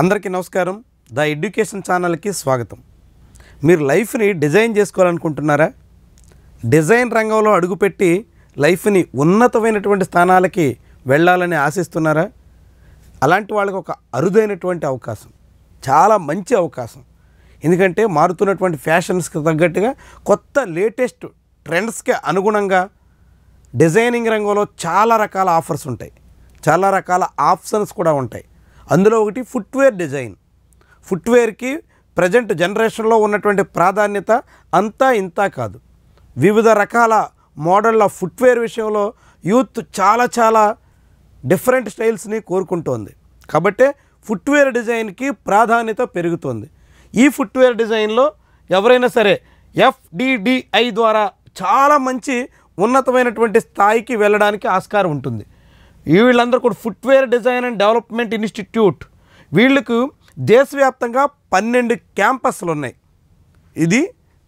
అందరికీ నమస్కారం. The education ఛానల్కి స్వాగతం. మీరు లైఫ్ని డిజైన్ చేసుకోవాలనుకుంటున్నారా? డిజైన్ రంగంలో అడుగుపెట్టి లైఫ్ని ఉన్నతమైనటువంటి స్థానాలకి వెళ్ళాలని ఆశిస్తున్నారా? అలాంటి వాళ్ళకి ఒక అరుదైనటువంటి అవకాశం, చాలా మంచి అవకాశం. ఎందుకంటే మారుతున్నటువంటి ఫ్యాషన్స్కి తగ్గట్టుగా కొత్త లేటెస్ట్ ట్రెండ్స్కి అనుగుణంగా డిజైనింగ్ రంగంలో చాలా రకాల ఆఫర్స్ ఉంటాయి, చాలా రకాల ఆప్షన్స్ కూడా ఉంటాయి. అందులో ఒకటి ఫుట్వేర్ డిజైన్. ఫుట్వేర్కి ప్రజెంట్ జనరేషన్లో ఉన్నటువంటి ప్రాధాన్యత అంతా ఇంతా కాదు. వివిధ రకాల మోడళ్ళ ఫుట్వేర్ విషయంలో యూత్ చాలా డిఫరెంట్ స్టైల్స్ని కోరుకుంటోంది. కాబట్టే ఫుట్వేర్ డిజైన్కి ప్రాధాన్యత పెరుగుతోంది. ఈ ఫుట్వేర్ డిజైన్లో ఎవరైనా సరే FDDI ద్వారా చాలా మంచి ఉన్నతమైనటువంటి స్థాయికి వెళ్ళడానికి ఆస్కారం ఉంటుంది. వీళ్ళందరూ కూడా footwear design and development institute, వీళ్ళకు దేశవ్యాప్తంగా 12 క్యాంపస్లు ఉన్నాయి. ఇది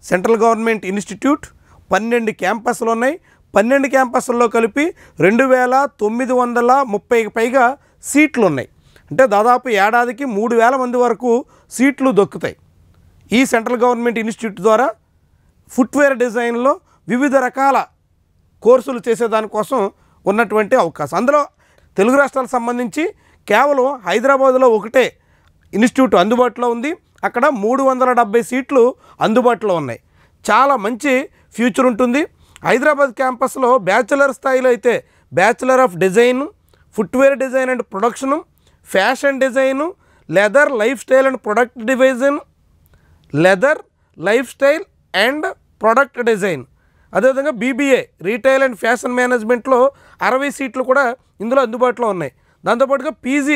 సెంట్రల్ గవర్నమెంట్ ఇన్స్టిట్యూట్. 12 క్యాంపస్లు ఉన్నాయి. 12 క్యాంపస్ల్లో కలిపి 2930కి పైగా సీట్లు ఉన్నాయి. అంటే దాదాపు ఏడాదికి 3000 మంది వరకు సీట్లు దొక్కుతాయి. ఈ సెంట్రల్ గవర్నమెంట్ ఇన్స్టిట్యూట్ ద్వారా ఫుట్వేర్ డిజైన్లో వివిధ రకాల కోర్సులు చేసేదానికోసం ఉన్నటువంటి అవకాశం. అందులో తెలుగు రాష్ట్రాలకు సంబంధించి కేవలం హైదరాబాదులో ఒకటే ఇన్స్టిట్యూట్ అందుబాటులో ఉంది. అక్కడ 370 సీట్లు అందుబాటులో ఉన్నాయి. చాలా మంచి ఫ్యూచర్ ఉంటుంది. హైదరాబాద్ క్యాంపస్లో బ్యాచిలర్ స్థాయిలో అయితే bachelor of design, footwear design and production, fashion design, leather life style and product design, leather life style and product design, అదేవిధంగా BBA రీటైల్ అండ్ ఫ్యాషన్ మేనేజ్మెంట్లో 60 సీట్లు కూడా ఇందులో అందుబాటులో ఉన్నాయి. దాంతోపాటుగా PG,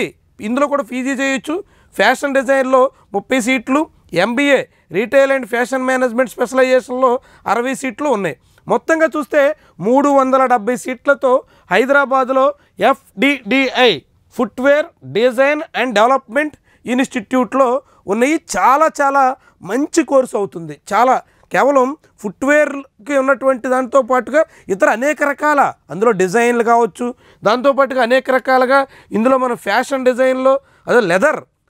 ఇందులో కూడా PG చేయొచ్చు. ఫ్యాషన్ డిజైన్లో 30 సీట్లు, MBA retail and fashion management స్పెషలైజేషన్లో 60 సీట్లు ఉన్నాయి. మొత్తంగా చూస్తే 370 సీట్లతో హైదరాబాద్లో FDDI footwear design and development ఇన్స్టిట్యూట్లో ఉన్నాయి. చాలా మంచి కోర్సు అవుతుంది. కేవలం ఫుట్వేర్కి ఉన్నటువంటి దాంతో పాటుగా ఇతర అనేక రకాల అందులో డిజైన్లు కావచ్చు. దాంతోపాటుగా అనేక రకాలుగా ఇందులో మన ఫ్యాషన్ డిజైన్లో అదే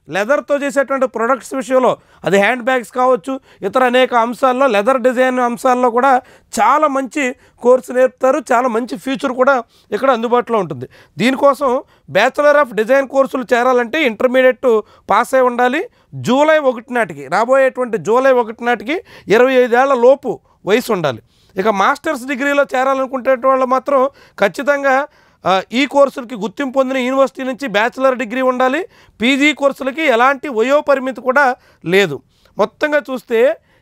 లెదర్తో చేసేటువంటి ప్రొడక్ట్స్ విషయంలో అది హ్యాండ్ బ్యాగ్స్ కావచ్చు, ఇతర అనేక అంశాల్లో లెదర్ డిజైన్ అంశాల్లో కూడా చాలా మంచి కోర్సు నేర్పుతారు. చాలా మంచి ఫ్యూచర్ కూడా ఇక్కడ అందుబాటులో ఉంటుంది. దీనికోసం బ్యాచిలర్ ఆఫ్ డిజైన్ కోర్సులు చేరాలంటే ఇంటర్మీడియట్ పాస్ అయి ఉండాలి. జూలై 1 నాటికి, రాబోయేటువంటి జూలై 1 నాటికి 25 ఏళ్ల లోపు వయసు ఉండాలి. ఇక మాస్టర్స్ డిగ్రీలో చేరాలనుకునే వాళ్ళు మాత్రం ఖచ్చితంగా ఈ కోర్సులకి గుర్తింపు పొందిన యూనివర్సిటీ నుంచి బ్యాచిలర్ డిగ్రీ ఉండాలి. PG కోర్సులకి ఎలాంటి వయోపరిమితి కూడా లేదు. మొత్తంగా చూస్తే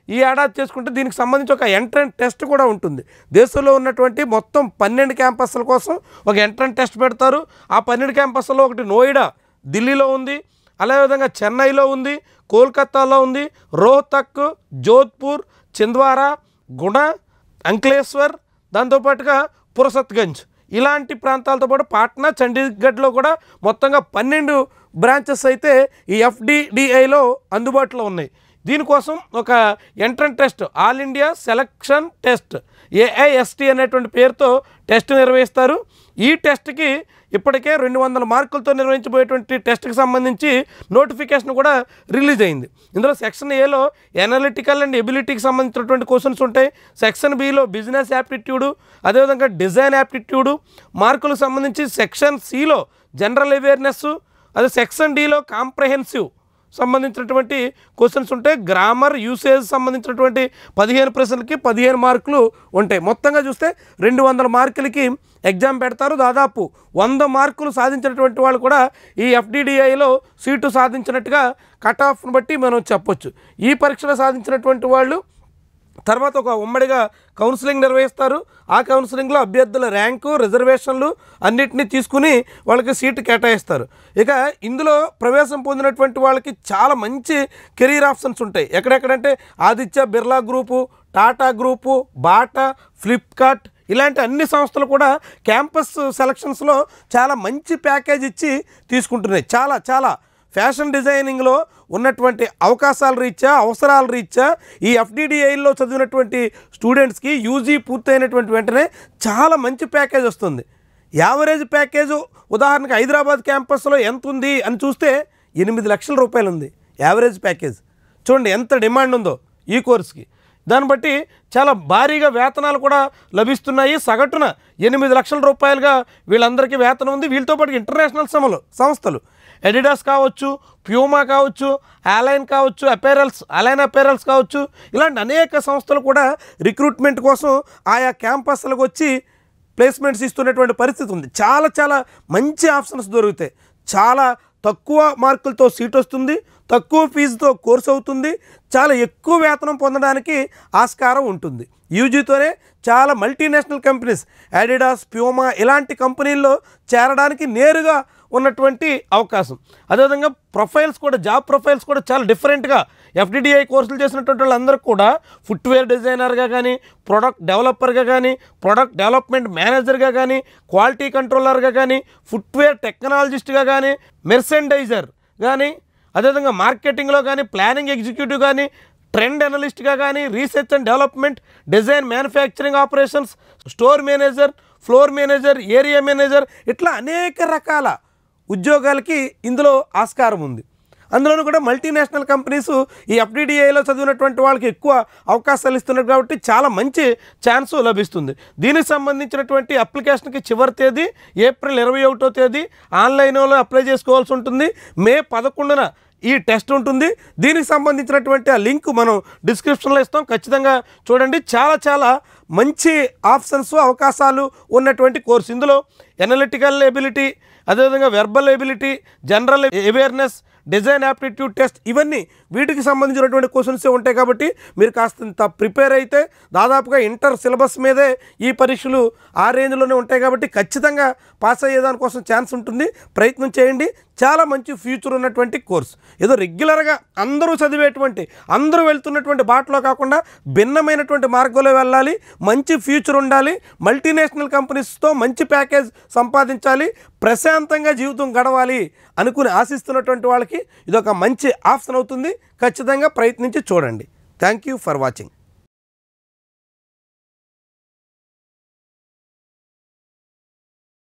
ఈ ఏడాది చేసుకుంటే దీనికి సంబంధించి ఒక ఎంట్రన్స్ టెస్ట్ కూడా ఉంటుంది. దేశంలో ఉన్నటువంటి మొత్తం 12 క్యాంపస్ల కోసం ఒక ఎంట్రన్స్ టెస్ట్ పెడతారు. ఆ 12 క్యాంపస్లో ఒకటి నోయిడా ఢిల్లీలో ఉంది, అదేవిధంగా చెన్నైలో ఉంది, కోల్కతాలో ఉంది, రోహ్తక్, జోధ్పూర్, చింద్వారా, గుణ, అంక్లేశ్వర్, దాంతోపాటుగా పురసత్గంజ్ ఇలాంటి ప్రాంతాలతో పాటు పాట్నా, చండీగఢ్లో కూడా మొత్తంగా 12 బ్రాంచెస్ అయితే ఈ FDDIలో అందుబాటులో ఉన్నాయి. దీనికోసం ఒక entrance test, all India selection test, AIST అనేటువంటి పేరుతో టెస్ట్ నిర్వహిస్తారు. ఈ టెస్ట్కి ఇప్పటికే 200 మార్కులతో నిర్వహించబోయేటువంటి టెస్ట్కి సంబంధించి నోటిఫికేషన్ కూడా రిలీజ్ అయింది. ఇందులో సెక్షన్ Aలో ఎనాలిటికల్ అండ్ ఎబిలిటీకి సంబంధించినటువంటి క్వశ్చన్స్ ఉంటాయి. సెక్షన్ Bలో బిజినెస్ యాప్టిట్యూడు, అదేవిధంగా డిజైన్ యాప్టిట్యూడు మార్కులకు సంబంధించి, సెక్షన్ Cలో జనరల్ అవేర్నెస్, అదే సెక్షన్ Dలో కాంప్రహెన్సివ్ సంబంధించినటువంటి క్వశ్చన్స్ ఉంటాయి. గ్రామర్, యూసేజ్ సంబంధించినటువంటి 15 ప్రశ్నలకి 15 మార్కులు ఉంటాయి. మొత్తంగా చూస్తే 200 మార్కులకి ఎగ్జామ్ పెడతారు. దాదాపు 100 మార్కులు సాధించినటువంటి వాళ్ళు కూడా ఈ FDDIలో సీటు సాధించినట్టుగా కట్ ఆఫ్ను బట్టి మనం చెప్పొచ్చు. ఈ పరీక్షలో సాధించినటువంటి వాళ్ళు తర్వాత ఒక ఉమ్మడిగా కౌన్సిలింగ్ నిర్వహిస్తారు. ఆ కౌన్సిలింగ్లో అభ్యర్థుల ర్యాంకు, రిజర్వేషన్లు అన్నిటినీ తీసుకుని వాళ్ళకి సీటు కేటాయిస్తారు. ఇక ఇందులో ప్రవేశం పొందినటువంటి వాళ్ళకి చాలా మంచి కెరీర్ ఆప్షన్స్ ఉంటాయి. ఎక్కడెక్కడంటే Aditya Birla group, Tata group, Bata, Flipkart ఇలాంటి అన్ని సంస్థలు కూడా క్యాంపస్ సెలక్షన్స్లో చాలా మంచి ప్యాకేజ్ ఇచ్చి తీసుకుంటున్నాయి. చాలా ఫ్యాషన్ డిజైనింగ్లో ఉన్నటువంటి అవకాశాల రీత్యా, అవసరాల రీత్యా ఈ FDDIలో చదివినటువంటి స్టూడెంట్స్కి UG పూర్తయినటువంటి వెంటనే చాలా మంచి ప్యాకేజ్ వస్తుంది. యావరేజ్ ప్యాకేజు ఉదాహరణకు హైదరాబాద్ క్యాంపస్లో ఎంత ఉంది అని చూస్తే 8 లక్షల రూపాయలు ఉంది యావరేజ్ ప్యాకేజ్. చూడండి ఎంత డిమాండ్ ఉందో ఈ కోర్సుకి. దాన్ని బట్టి చాలా భారీగా వేతనాలు కూడా లభిస్తున్నాయి. సగటున 8 లక్షల రూపాయలుగా వీళ్ళందరికీ వేతనం ఉంది. వీళ్ళతో పాటు ఇంటర్నేషనల్ సంస్థలు ఎడిడాస్ కావచ్చు, ప్యూమా కావచ్చు, అలైన్ కావచ్చు, అలైన్ అపేరల్స్ కావచ్చు, ఇలాంటి అనేక సంస్థలు కూడా రిక్రూట్మెంట్ కోసం ఆయా క్యాంపస్లకు వచ్చి ప్లేస్మెంట్స్ ఇస్తున్నటువంటి పరిస్థితి ఉంది. చాలా చాలా మంచి ఆప్షన్స్ దొరుకుతాయి. చాలా తక్కువ మార్కులతో సీట్ వస్తుంది, తక్కువ ఫీజుతో కోర్సు అవుతుంది, చాలా ఎక్కువ వేతనం పొందడానికి ఆస్కారం ఉంటుంది. యూజీతోనే చాలా మల్టీనేషనల్ కంపెనీస్ అడిడాస్, ప్యూమా ఇలాంటి కంపెనీల్లో చేరడానికి నేరుగా ఉన్నటువంటి అవకాశం. అదేవిధంగా ప్రొఫైల్స్ కూడా, జాబ్ ప్రొఫైల్స్ కూడా చాలా డిఫరెంట్గా FDDI కోర్సులు చేసినటువంటి వాళ్ళందరూ కూడా ఫుట్వేర్ డిజైనర్గా కానీ, ప్రొడక్ట్ డెవలపర్గా కానీ, ప్రొడక్ట్ డెవలప్మెంట్ మేనేజర్గా కానీ, క్వాలిటీ కంట్రోలర్గా కానీ, ఫుట్వేర్ టెక్నాలజిస్ట్గా కానీ, మెర్సెండైజర్ కానీ, అదేవిధంగా మార్కెటింగ్లో కానీ, ప్లానింగ్ ఎగ్జిక్యూటివ్ కానీ, ట్రెండ్ అనలిస్ట్గా కానీ, research and development, design manufacturing operations, store manager, floor manager, area manager, ఇట్లా అనేక రకాల ఉద్యోగాలకి ఇందులో ఆస్కారం ఉంది. అందులోనూ కూడా మల్టీనేషనల్ కంపెనీస్ ఈ FDDIలో చదివినటువంటి వాళ్ళకి ఎక్కువ అవకాశాలు ఇస్తున్నారు కాబట్టి చాలా మంచి ఛాన్స్ లభిస్తుంది. దీనికి సంబంధించినటువంటి అప్లికేషన్కి చివరి తేదీ ఏప్రిల్ 21వ తేదీ. ఆన్లైన్లో అప్లై చేసుకోవాల్సి ఉంటుంది. మే 11న ఈ టెస్ట్ ఉంటుంది. దీనికి సంబంధించినటువంటి ఆ లింక్ మనం డిస్క్రిప్షన్లో ఇస్తాం, ఖచ్చితంగా చూడండి. చాలా చాలా మంచి ఆప్షన్స్, అవకాశాలు ఉన్నటువంటి కోర్సు. ఇందులో ఎనలిటికల్ ఎబిలిటీ, అదేవిధంగా verbal ability, general awareness, design aptitude test, ఇవన్నీ వీటికి సంబంధించినటువంటి క్వశ్చన్సే ఉంటాయి. కాబట్టి మీరు కాస్తంత ప్రిపేర్ అయితే దాదాపుగా ఇంటర్ సిలబస్ మీదే ఈ పరీక్షలు ఆ రేంజ్లోనే ఉంటాయి. కాబట్టి ఖచ్చితంగా పాస్ అయ్యేదానికోసం ఛాన్స్ ఉంటుంది. ప్రయత్నం చేయండి. చాలా మంచి ఫ్యూచర్ ఉన్నటువంటి కోర్స్. ఏదో రెగ్యులర్గా అందరూ చదివేటువంటి, అందరూ వెళ్తున్నటువంటి బాటలో కాకుండా భిన్నమైనటువంటి మార్గంలో వెళ్ళాలి. మంచి ఫ్యూచర్ ఉండాలి. మల్టీనేషనల్ కంపెనీస్తో మంచి ప్యాకేజ్ సంపాదించాలి. ప్రశాంతంగా జీవితం గడవాలి అనుకుని ఆశిస్తున్నటువంటి వాళ్ళకి ఇదొక మంచి ఆప్షన్ అవుతుంది. ఖచ్చితంగా ప్రయత్నించి చూడండి. Thank you for watching.